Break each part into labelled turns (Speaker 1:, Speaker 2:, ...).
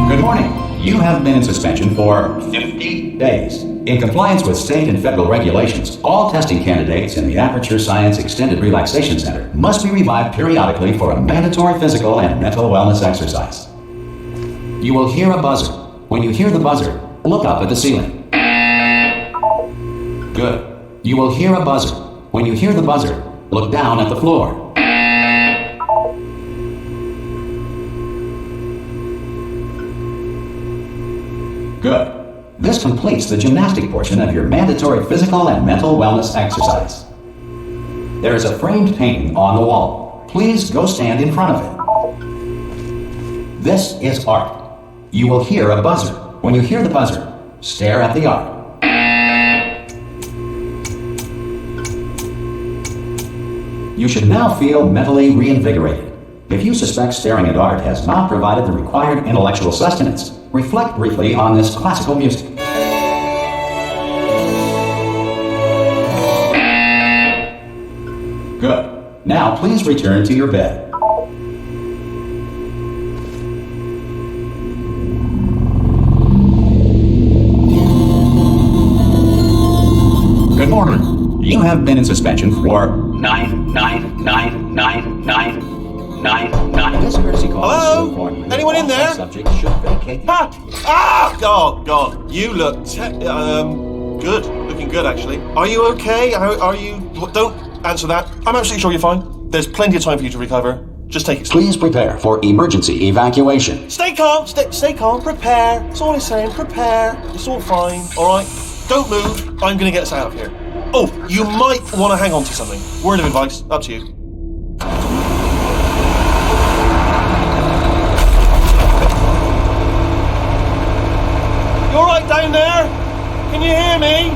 Speaker 1: Good morning. You have been in suspension for 50 days. In compliance with state and federal regulations, all testing candidates in the Aperture Science Extended Relaxation Center must be revived periodically for a mandatory physical and mental wellness exercise. You will hear a buzzer. When you hear the buzzer, look up at the ceiling. Good. You will hear a buzzer. When you hear the buzzer, look down at the floor. Good. This completes the gymnastic portion of your mandatory physical and mental wellness exercise. There is a framed painting on the wall. Please go stand in front of it. This is art. You will hear a buzzer. When you hear the buzzer, stare at the art. You should now feel mentally reinvigorated. If you suspect staring at art has not provided the required intellectual sustenance, reflect briefly on this classical music. Good. Now please return to your bed. Good morning. You have been in suspension for 9. This courtesy call.
Speaker 2: Hello? Anyone in there?
Speaker 1: Subject should vacate.
Speaker 2: Oh, God. You look good. Looking good, actually. Are you okay? Are you... Don't answer that. I'm absolutely sure you're fine. There's plenty of time for you to recover. Just take it slow.
Speaker 1: Please prepare for emergency evacuation.
Speaker 2: Stay calm. Stay calm. Prepare. That's all I'm saying. Prepare. It's all fine. All right? Don't move. I'm going to get us out of here. Oh, you might want to hang on to something. Word of advice. Up to you. You all right down there? Can you hear me?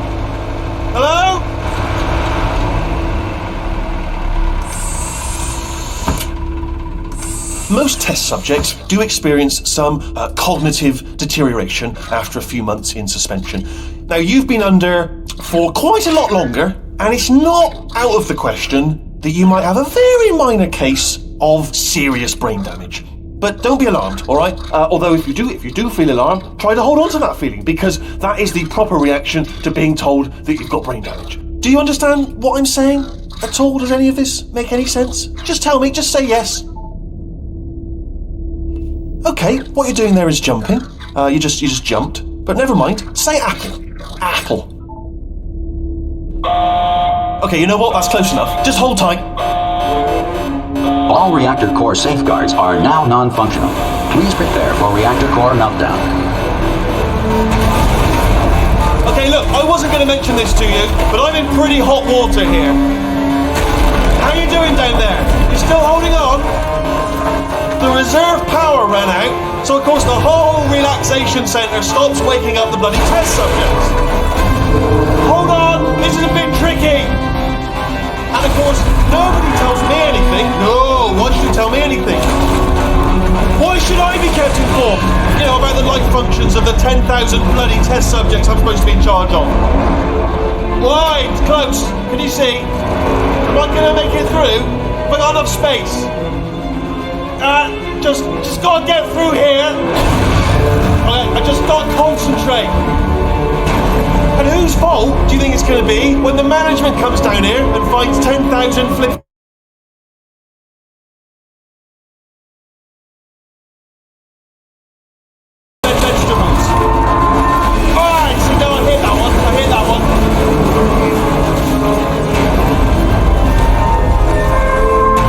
Speaker 2: Hello? Most test subjects do experience some cognitive deterioration after a few months in suspension. Now, you've been under for quite a lot longer, and it's not out of the question that you might have a very minor case of serious brain damage. But don't be alarmed, all right? Although if you do feel alarmed, try to hold on to that feeling, because that is the proper reaction to being told that you've got brain damage. Do you understand what I'm saying at all? Does any of this make any sense? Just tell me, just say yes. Okay, what you're doing there is jumping. You just jumped. But never mind, say apple. Apple. Okay, you know what? That's close enough. Just hold tight.
Speaker 1: All reactor core safeguards are now non-functional. Please prepare for reactor core meltdown.
Speaker 2: Okay, look, I wasn't going to mention this to you, but I'm in pretty hot water here. How are you doing down there? You still holding on? The reserve power ran out, so of course the whole relaxation centre stops waking up the bloody test subjects. Hold on, this is a bit tricky. And of course, nobody tells me anything. No, why should you tell me anything? Why should I be kept informed? You know, about the life functions of the 10,000 bloody test subjects I'm supposed to be in charge of. Why? It's close. Can you see? Am I going to make it through? Have I got enough space? Just gotta get through here. I just gotta concentrate. And whose fault do you think it's going to be when the management comes down here and finds 10,000 flip vegetables? Alright, so now I hit that one.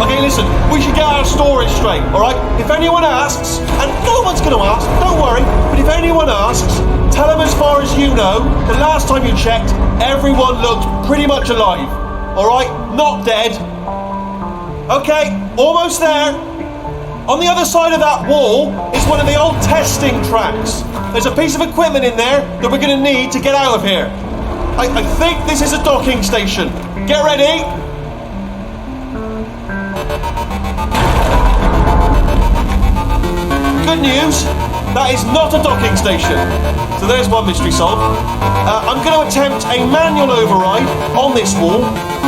Speaker 2: Okay, listen, we should get our story straight, alright? If anyone asks, going to ask, don't worry, but if anyone asks, tell them as far as you know, the last time you checked, everyone looked pretty much alive. Alright? Not dead. Okay, almost there. On the other side of that wall is one of the old testing tracks. There's a piece of equipment in there that we're going to need to get out of here. I think this is a docking station. Get ready. Good news, that is not a docking station. So there's one mystery solved. I'm going to attempt a manual override on this wall.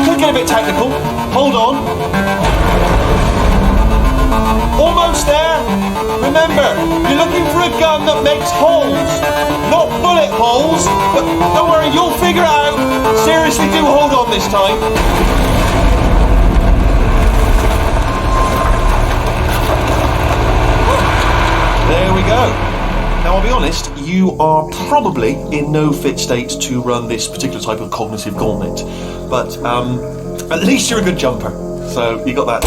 Speaker 2: Could get a bit technical. Hold on. Almost there. Remember, you're looking for a gun that makes holes. Not bullet holes, but don't worry, you'll figure it out. Seriously, do hold on this time. There we go. Now, I'll be honest, you are probably in no fit state to run this particular type of cognitive gauntlet. But at least you're a good jumper. So you got that.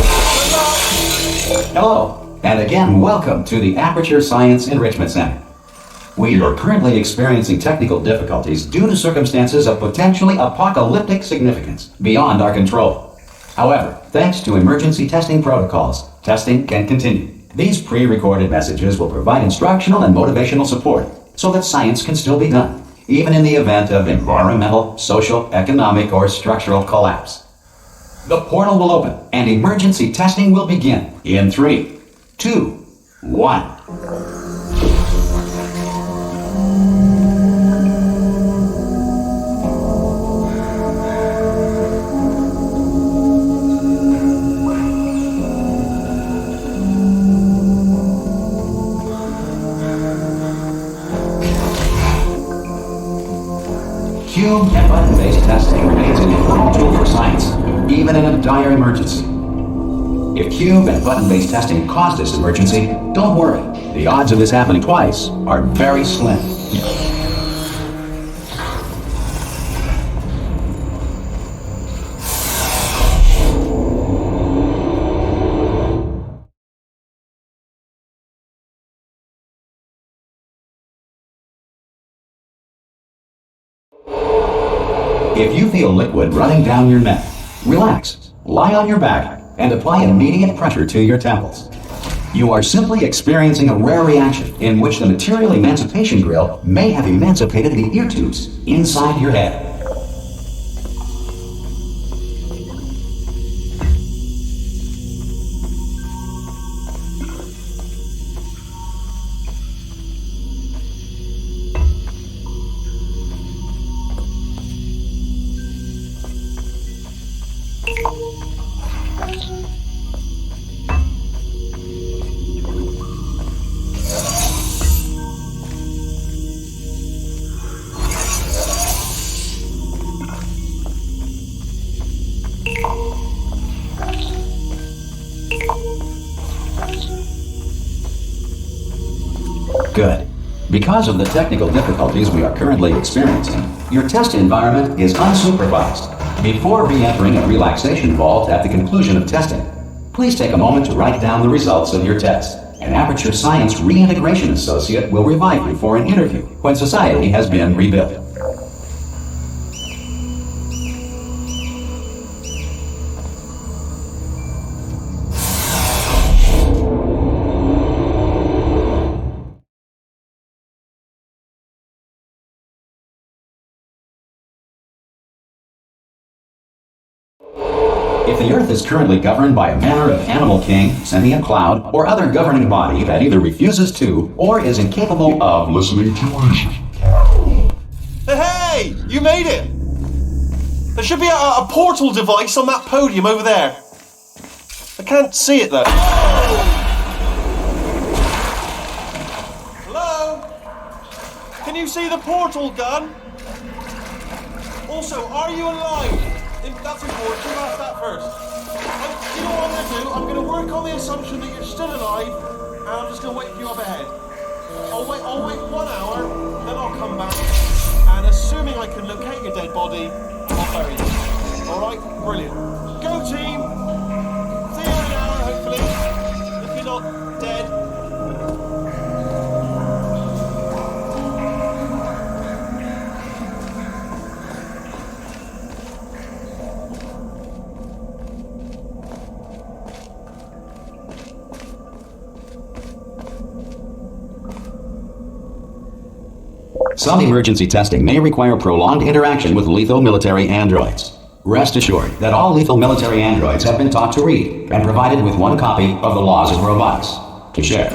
Speaker 1: Hello, and again, welcome to the Aperture Science Enrichment Center. We are currently experiencing technical difficulties due to circumstances of potentially apocalyptic significance beyond our control. However, thanks to emergency testing protocols, testing can continue. These pre-recorded messages will provide instructional and motivational support so that science can still be done, even in the event of environmental, social, economic, or structural collapse. The portal will open and emergency testing will begin in 3, 2, 1. Cube and button-based testing remains an important tool for science, even in a dire emergency. If cube and button-based testing caused this emergency, don't worry. The odds of this happening twice are very slim. If you feel liquid running down your neck, relax, lie on your back, and apply immediate pressure to your temples. You are simply experiencing a rare reaction in which the material emancipation grill may have emancipated the ear tubes inside your head. Good. Because of the technical difficulties we are currently experiencing, your test environment is unsupervised. Before re-entering a relaxation vault at the conclusion of testing, please take a moment to write down the results of your test. An Aperture Science Reintegration Associate will revive you for an interview when society has been rebuilt. If the Earth is currently governed by a manner of animal king, sentient cloud, or other governing body that either refuses to or is incapable of listening to reason.
Speaker 2: Hey! You made it! There should be a portal device on that podium over there. I can't see it though. Hello? Can you see the portal gun? Also, are you alive? That's important. You ask that first. You know what I'm going to do? I'm going to work on the assumption that you're still alive, and I'm just going to wait for you up ahead. I'll wait 1 hour, then I'll come back, and assuming I can locate your dead body, I'll bury you. Alright? Brilliant. Go team! See you in an hour, hopefully. If you're not dead.
Speaker 1: Some emergency testing may require prolonged interaction with lethal military androids. Rest assured that all lethal military androids have been taught to read and provided with one copy of the Laws of Robotics to share.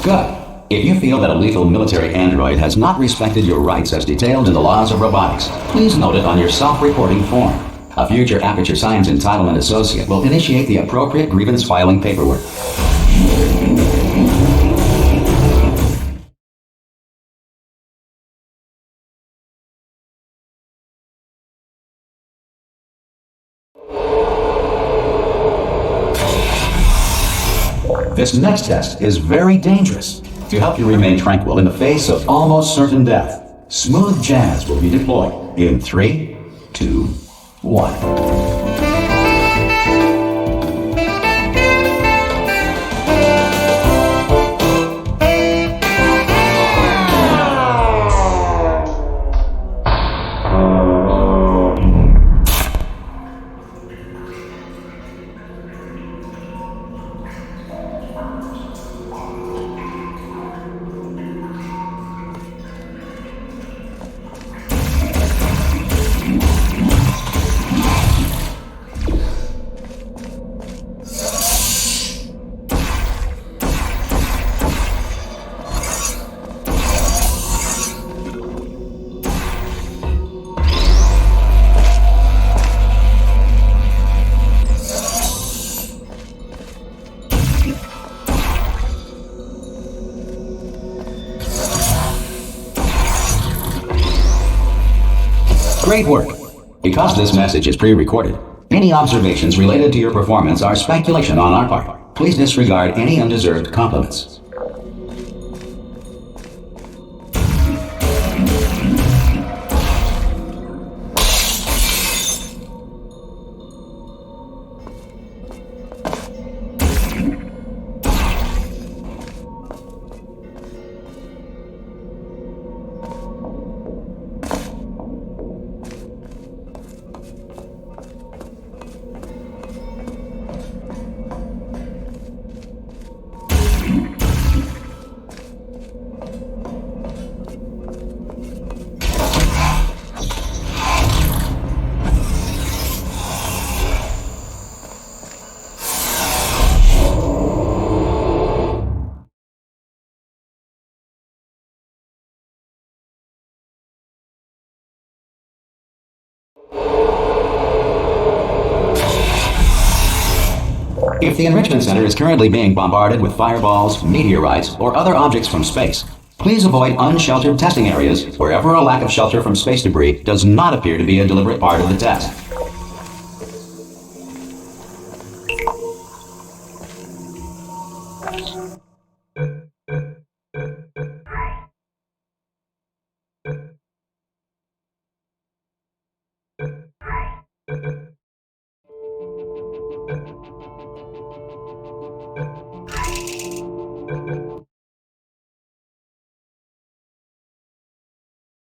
Speaker 1: Good. If you feel that a lethal military android has not respected your rights as detailed in the Laws of Robotics, please note it on your self-reporting form. A future Aperture Science Entitlement Associate will initiate the appropriate grievance filing paperwork. This next test is very dangerous. To help you remain tranquil in the face of almost certain death, smooth jazz will be deployed in 3, 2, 1. Great work! Because this message is pre-recorded, any observations related to your performance are speculation on our part. Please disregard any undeserved compliments. If the Enrichment Center is currently being bombarded with fireballs, meteorites, or other objects from space, please avoid unsheltered testing areas wherever a lack of shelter from space debris does not appear to be a deliberate part of the test.